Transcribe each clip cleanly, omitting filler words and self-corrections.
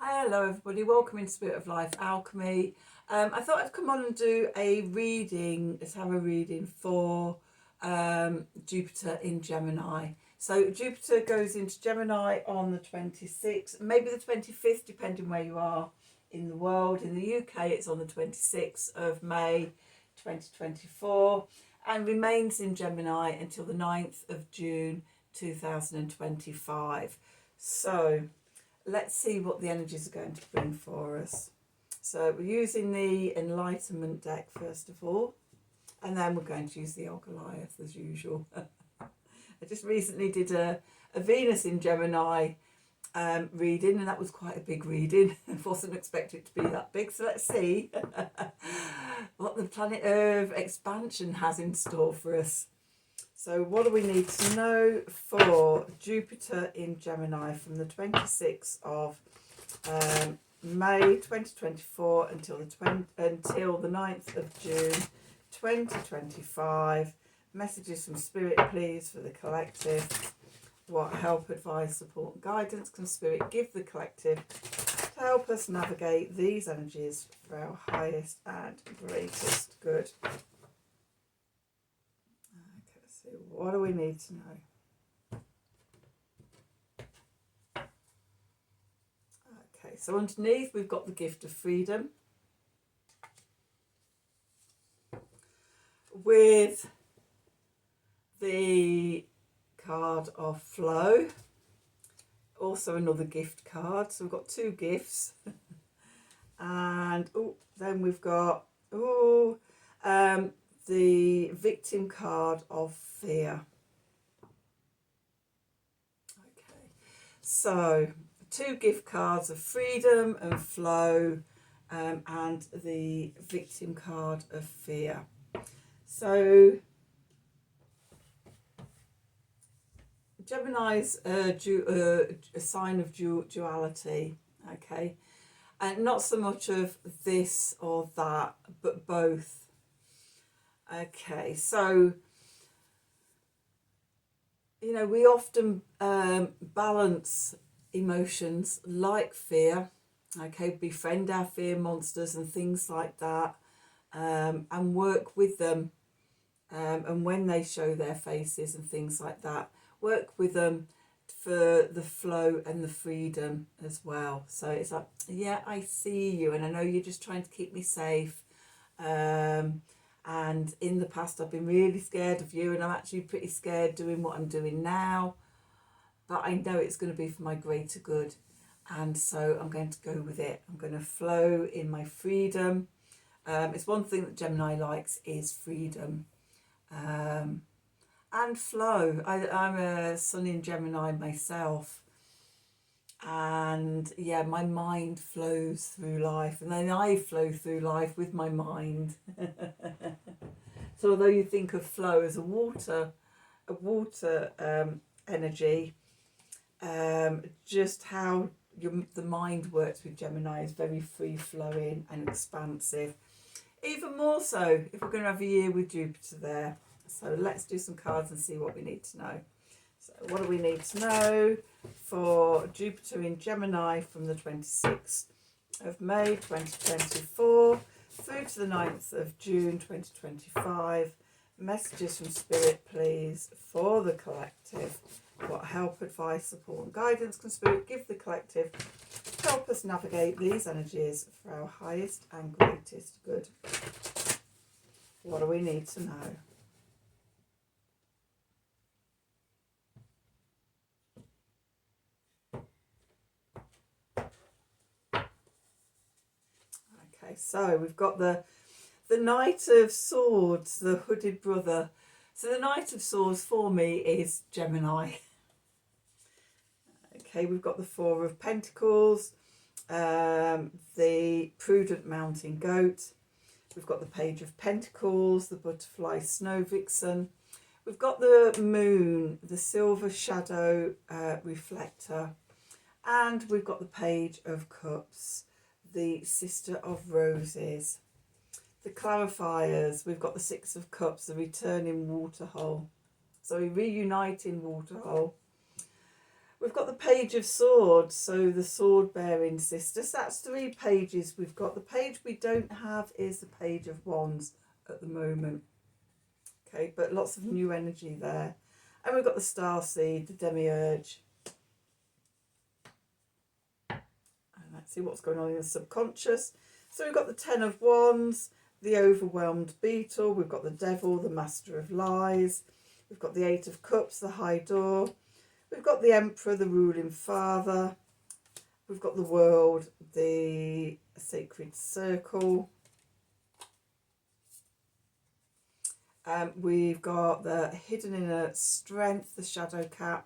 Hello everybody, welcome into Spirit of Life Alchemy. I thought I'd come on and do a tarot reading for Jupiter in Gemini. So Jupiter goes into Gemini on the 26th, maybe the 25th, depending where you are in the world. In the UK, it's on the 26th of May 2024 and remains in Gemini until the 9th of June 2025. So let's see what the energies are going to bring for us. So we're using the Enlightenment deck first of all, and then we're going to use the Old Goliath as usual. I just recently did a Venus in Gemini reading, and that was quite a big reading. I wasn't expecting it to be that big, so let's see what the planet of expansion has in store for us. So what do we need to know for Jupiter in Gemini from the 26th of May 2024 until the 9th of June 2025? Messages from Spirit, please, for the collective. What help, advice, support and guidance can Spirit give the collective to help us navigate these energies for our highest and greatest good? So what do we need to know? Okay, so underneath we've got the gift of freedom with the card of flow, also another gift card. So we've got two gifts and then we've got the victim card of fear. Okay, so two gift cards of freedom and flow, and the victim card of fear. So Gemini's a sign of duality, okay, and not so much of this or that, but both. Okay, so you know, we often balance emotions like fear, okay, befriend our fear monsters and things like that, and work with them, and when they show their faces and things like that, work with them for the flow and the freedom as well. So it's like, yeah, I see you and I know you're just trying to keep me safe, and in the past I've been really scared of you, and I'm actually pretty scared doing what I'm doing now, but I know it's going to be for my greater good, and so I'm going to go with it. I'm going to flow in my freedom. It's one thing that Gemini likes is freedom, and flow. I'm a Sun in Gemini myself, and yeah, my mind flows through life, and then I flow through life with my mind. So although you think of flow as a water energy, just how the mind works with Gemini is very free flowing and expansive. Even more so if we're going to have a year with Jupiter there. So let's do some cards and see what we need to know. So what do we need to know for Jupiter in Gemini from the 26th of May 2024 through to the 9th of June 2025? Messages from Spirit, please, for the collective. What help, advice, support and guidance can Spirit give the collective to help us navigate these energies for our highest and greatest good? What do we need to know? Okay, so we've got the Knight of Swords, the hooded brother. So the Knight of Swords for me is Gemini. Okay, we've got the Four of Pentacles, the prudent mountain goat. We've got the Page of Pentacles, the butterfly snow vixen. We've got the moon, the silver shadow reflector. And we've got the Page of Cups, the sister of roses. The clarifiers, we've got the Six of Cups, the returning waterhole. So we reunite in waterhole. We've got the Page of Swords, so the sword bearing sisters. That's 3 pages we've got. The page we don't have is the Page of Wands at the moment. Okay, but lots of new energy there. And we've got the Starseed, the Demiurge. And let's see what's going on in the subconscious. So we've got the 10 of Wands, the Overwhelmed Beetle. We've got the Devil, the Master of Lies. We've got the 8 of Cups, the High Door. We've got the Emperor, the Ruling Father. We've got the World, the Sacred Circle. We've got the Hidden Inner Strength, the Shadow Cat.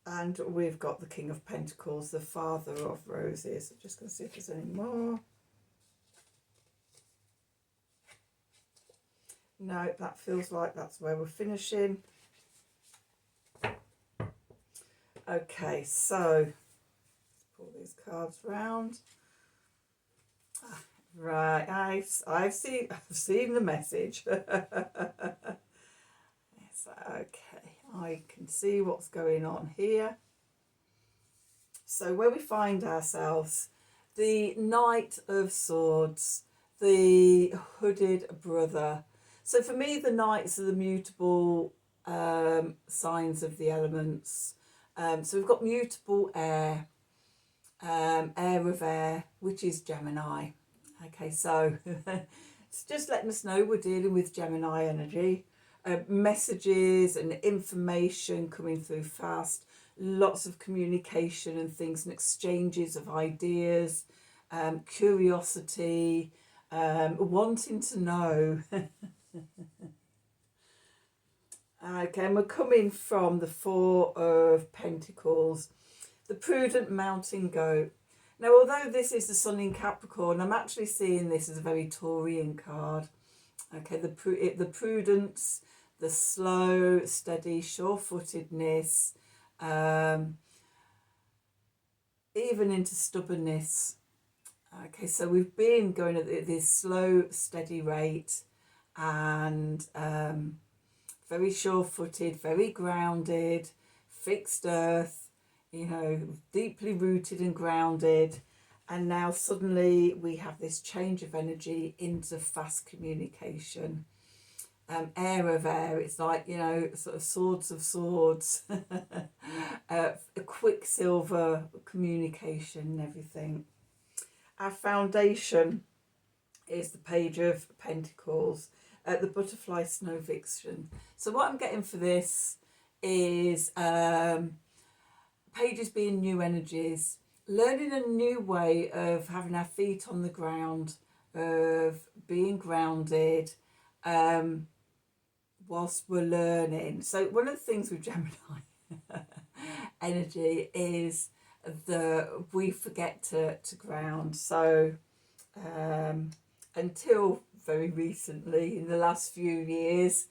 And we've got the King of Pentacles, the Father of Roses. I'm just going to see if there's any more. No, that feels like that's where we're finishing. Okay, so let's pull these cards round. Right, I've seen the message. Yes, okay, I can see what's going on here. So where we find ourselves, the Knight of Swords, the Hooded Brother. So for me, the Knights are the mutable signs of the elements. So we've got mutable air, air of air, which is Gemini. Okay, so it's just letting us know we're dealing with Gemini energy. Messages and information coming through fast. Lots of communication and things and exchanges of ideas, curiosity, wanting to know. Okay, and we're coming from the 4 of Pentacles, the Prudent Mountain Goat. Now, although this is the Sun in Capricorn, I'm actually seeing this as a very Taurian card. Okay, the prudence, the slow, steady, sure-footedness, even into stubbornness. Okay, so we've been going at this slow, steady rate and very sure-footed, very grounded, fixed earth, you know, deeply rooted and grounded. And now suddenly we have this change of energy into fast communication. Air of air, it's like, you know, sort of swords of swords, a quicksilver communication and everything. Our foundation is the Page of Pentacles, the Butterfly Snow Vixen. So what I'm getting for this is pages being new energies, learning a new way of having our feet on the ground, of being grounded whilst we're learning. So one of the things with Gemini energy is that we forget to ground. So until very recently, in the last few years,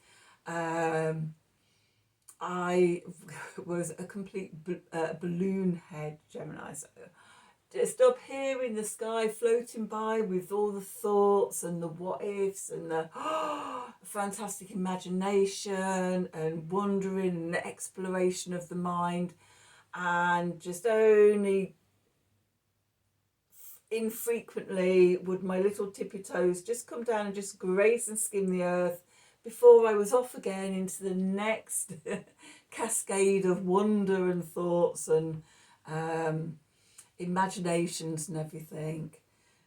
I was a complete balloon head Gemini. So just up here in the sky, floating by with all the thoughts and the what ifs and the fantastic imagination and wondering and the exploration of the mind, and just only infrequently would my little tippy toes just come down and just graze and skim the earth before I was off again into the next cascade of wonder and thoughts and imaginations and everything.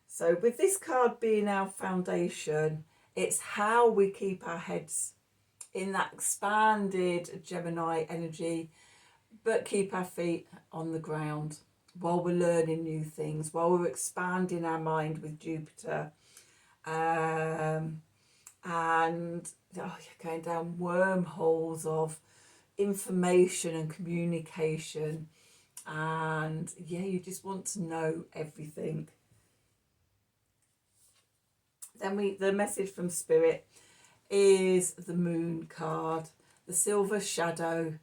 So with this card being our foundation, it's how we keep our heads in that expanded Gemini energy, but keep our feet on the ground while we're learning new things, while we're expanding our mind with Jupiter, and you're going down wormholes of information and communication, and yeah, you just want to know everything. Then the message from Spirit is the Moon card, the Silver Shadow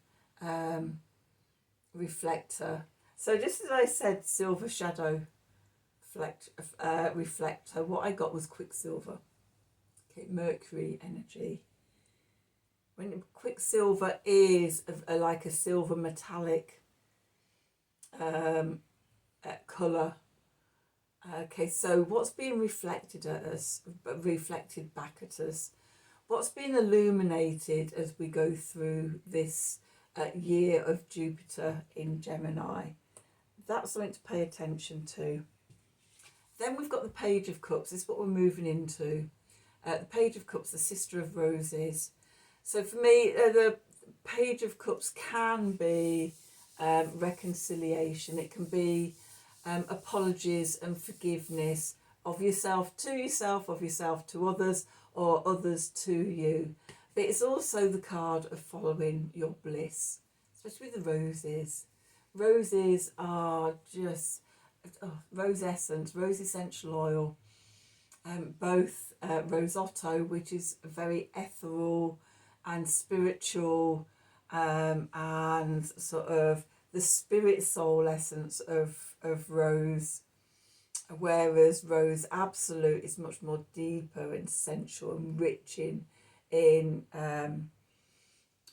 Reflector. So just as I said, Silver Shadow Reflector, what I got was Quicksilver. Okay, Mercury energy. When Quicksilver is like a silver metallic colour. Okay, so what's being reflected at us, reflected back at us? What's being illuminated as we go through this year of Jupiter in Gemini? That's something to pay attention to. Then we've got the Page of Cups. This is what we're moving into. The Page of Cups, the Sister of Roses. So for me, the Page of Cups can be reconciliation. It can be apologies and forgiveness of yourself, of yourself to others, or others to you. But it's also the card of following your bliss, especially with the roses. Roses are just rose essence, rose essential oil, both rose otto, which is very ethereal and spiritual, and sort of the spirit soul essence of rose, whereas rose absolute is much more deeper and sensual and rich in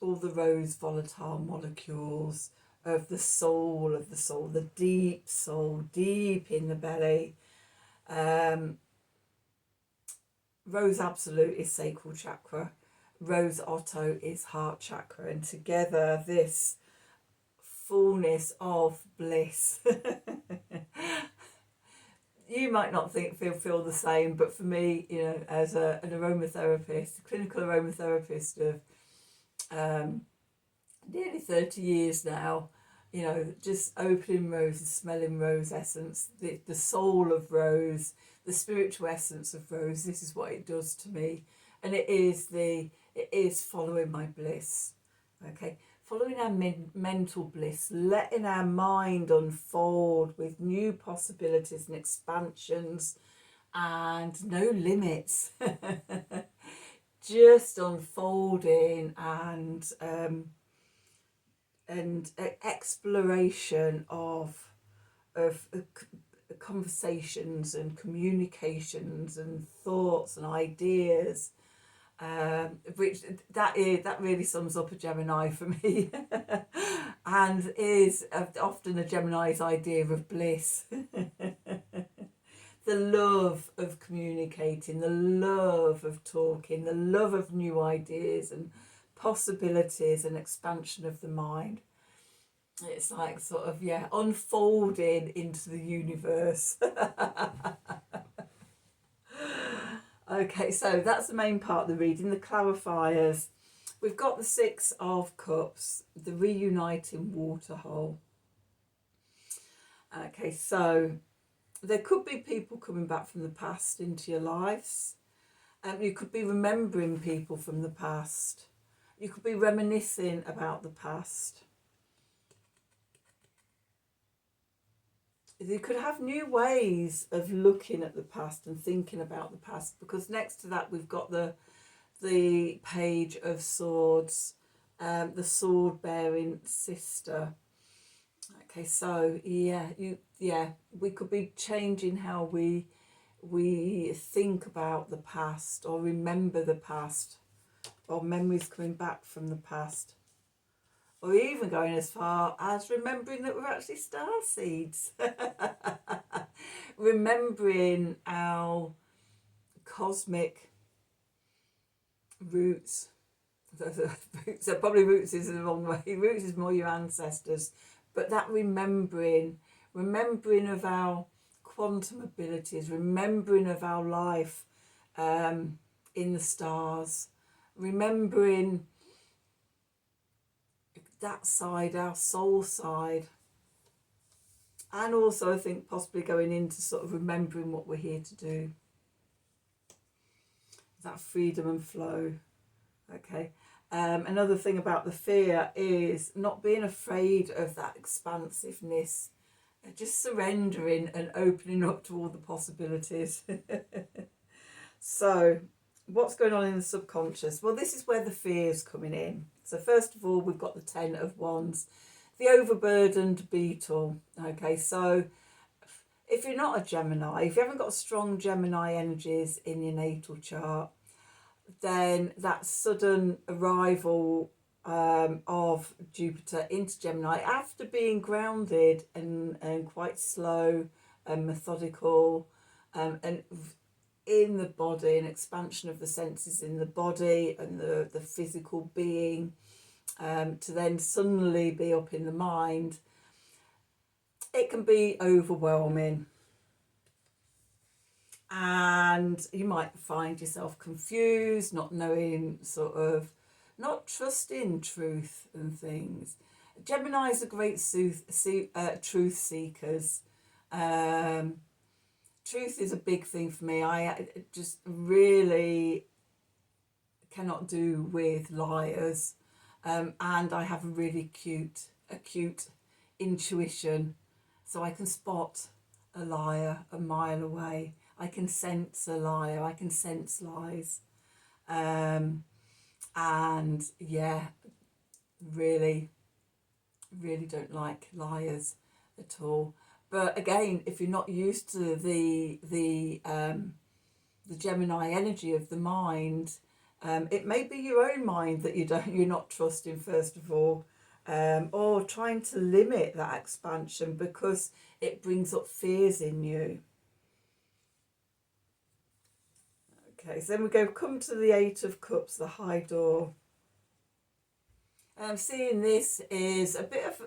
all the rose volatile molecules of the soul, the deep soul, deep in the belly. Rose absolute is sacral chakra, rose otto is heart chakra, and together this fullness of bliss. You might not feel the same, but for me, you know, as an aromatherapist, a clinical aromatherapist of nearly 30 years now, you know, just opening roses, smelling rose essence, the soul of rose, the spiritual essence of rose, this is what it does to me. And it is following my bliss, okay? Following our mental bliss, letting our mind unfold with new possibilities and expansions and no limits. Just unfolding and exploration of conversations and communications and thoughts and ideas, which that really sums up a Gemini for me, and is often a Gemini's idea of bliss. The love of communicating, the love of talking, the love of new ideas and possibilities and expansion of the mind. It's like sort of, yeah, unfolding into the universe. Okay, so that's the main part of the reading, the clarifiers. We've got the Six of Cups, the reuniting waterhole. Okay, so there could be people coming back from the past into your lives. You could be remembering people from the past. You could be reminiscing about the past. You could have new ways of looking at the past and thinking about the past, because next to that we've got the Page of Swords, the sword bearing sister. Okay, so we could be changing how we think about the past or remember the past, or memories coming back from the past, or even going as far as remembering that we're actually star seeds. Remembering our cosmic roots. So probably roots is the wrong way. Roots is more your ancestors. But that remembering of our quantum abilities, remembering of our life in the stars, remembering that side, our soul side, and also I think possibly going into sort of remembering what we're here to do, that freedom and flow. Okay, another thing about the fear is not being afraid of that expansiveness, just surrendering and opening up to all the possibilities. So what's going on in the subconscious? Well, this is where the fear is coming in. So first of all, we've got the Ten of Wands, the overburdened beetle. Okay, so if you're not a Gemini, if you haven't got strong Gemini energies in your natal chart, then that sudden arrival of Jupiter into Gemini, after being grounded and quite slow and methodical, and in the body, an expansion of the senses in the body and the physical being, to then suddenly be up in the mind, it can be overwhelming. And you might find yourself confused, not knowing, not trusting truth and things. Geminis are great truth seekers. Truth is a big thing for me. I just really cannot do with liars. And I have a really acute intuition. So I can spot a liar a mile away. I can sense a liar. I can sense lies. And yeah, really don't like liars at all. But again, if you're not used to the Gemini energy of the mind, it may be your own mind that you're not trusting, first of all, or trying to limit that expansion because it brings up fears in you. Okay, so then we come to the Eight of Cups, the high door. Seeing this is a bit of,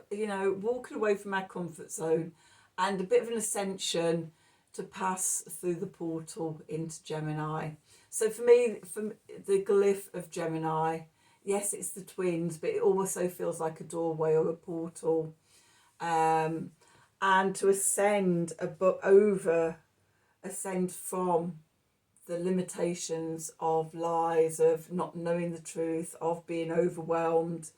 walking away from our comfort zone and a bit of an ascension to pass through the portal into Gemini. So for me, the glyph of Gemini, yes, it's the twins, but it also feels like a doorway or a portal. And to ascend from the limitations of lies, of not knowing the truth, of being overwhelmed,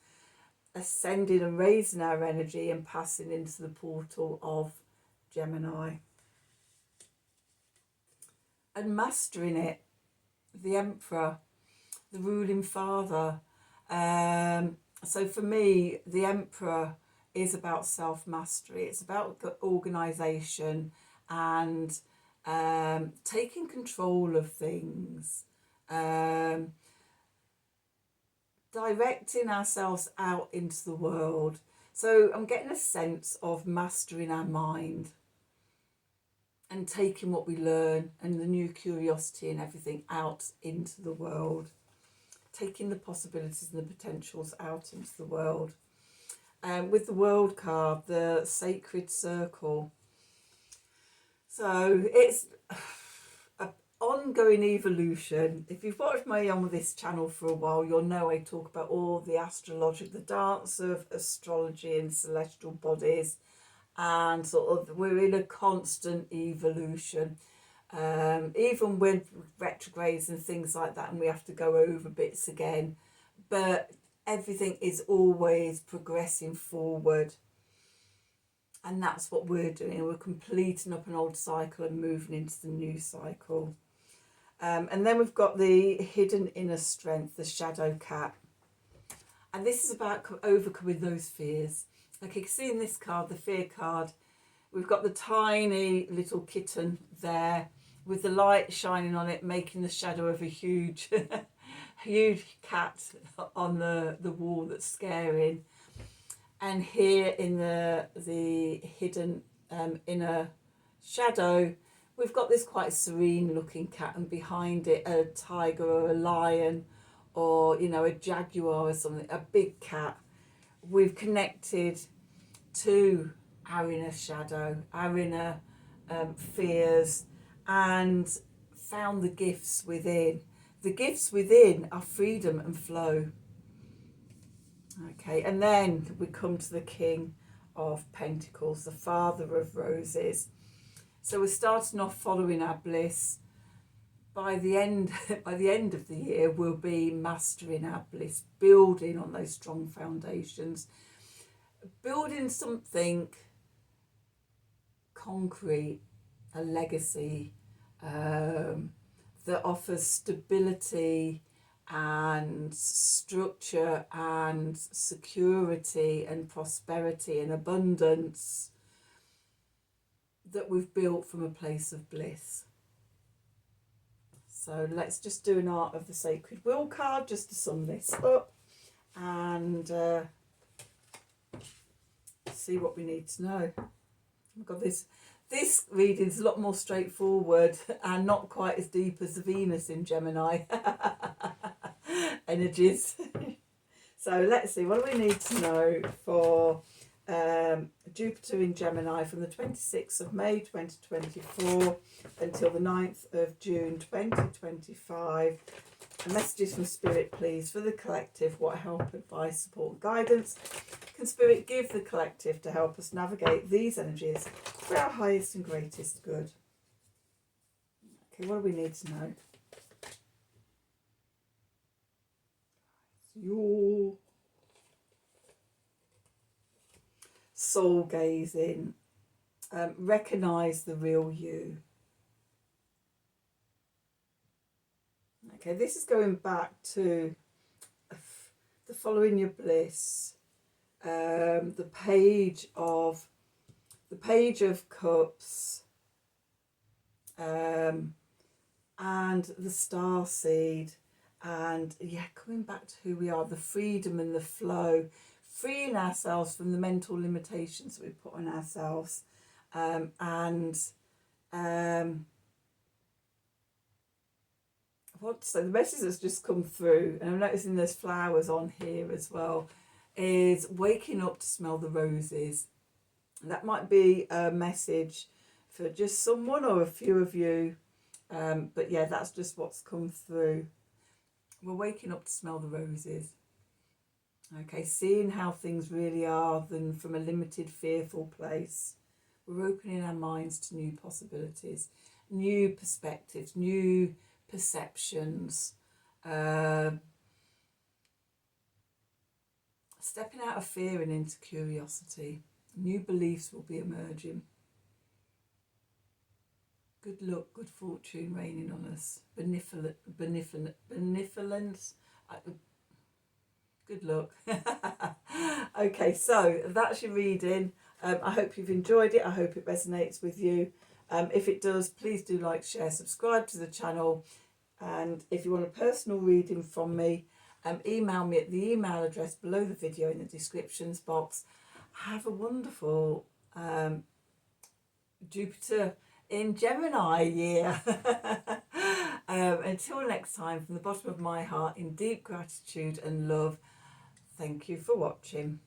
ascending and raising our energy and passing into the portal of Gemini. And mastering it, the Emperor, the ruling father. So for me, the Emperor is about self-mastery. It's about organisation and taking control of things, directing ourselves out into the world. So I'm getting a sense of mastering our mind and taking what we learn and the new curiosity and everything out into the world, taking the possibilities and the potentials out into the world. With the World card, the Sacred Circle. So it's an ongoing evolution. If you've watched me on this channel for a while, you'll know I talk about all the the dance of astrology and celestial bodies, and we're in a constant evolution. Even with retrogrades and things like that, and we have to go over bits again, but everything is always progressing forward. And that's what we're doing. We're completing up an old cycle and moving into the new cycle. And then we've got the hidden inner strength, the shadow cat. And this is about overcoming those fears. Like you can see in this card, the fear card, we've got the tiny little kitten there with the light shining on it, making the shadow of a huge, huge cat on the wall that's scaring. And here in the hidden inner shadow, we've got this quite serene looking cat, and behind it a tiger or a lion or, a jaguar or something, a big cat. We've connected to our inner shadow, our inner fears, and found the gifts within. The gifts within are freedom and flow. Okay, and then we come to the King of Pentacles, the Father of Roses. So we're starting off following our bliss. By the end of the year, we'll be mastering our bliss, building on those strong foundations, building something concrete, a legacy that offers stability and structure and security and prosperity and abundance, that we've built from a place of bliss. So let's just do an Art of the Sacred Will card just to sum this up and see what we need to know. Oh my God, this reading is a lot more straightforward and not quite as deep as the Venus in Gemini energies. So let's see, what do we need to know for Jupiter in Gemini from the 26th of May 2024 until the 9th of June 2025. Messages from Spirit, please, for the collective. What help, advice, support and guidance can Spirit give the collective to help us navigate these energies for our highest and greatest good? Okay, what do we need to know? Your soul gazing. Recognize the real you. Okay, this is going back to the Following Your Bliss, the page of Cups, and the Starseed, and yeah, coming back to who we are, the freedom and the flow, freeing ourselves from the mental limitations that we put on ourselves, so the message that's just come through, and I'm noticing there's flowers on here as well, is waking up to smell the roses. That might be a message for just someone or a few of you, but yeah, that's just what's come through. We're waking up to smell the roses. Okay, seeing how things really are than from a limited, fearful place. We're opening our minds to new possibilities, new perspectives, new perceptions, stepping out of fear and into curiosity. New beliefs will be emerging. Good luck, good fortune raining on us. Benevolence. Good luck. Okay, so that's your reading. I hope you've enjoyed it. I hope it resonates with you. If it does, please do like, share, subscribe to the channel. And if you want a personal reading from me, email me at the email address below the video in the descriptions box. Have a wonderful Jupiter in Gemini year. Until next time, from the bottom of my heart, in deep gratitude and love, thank you for watching.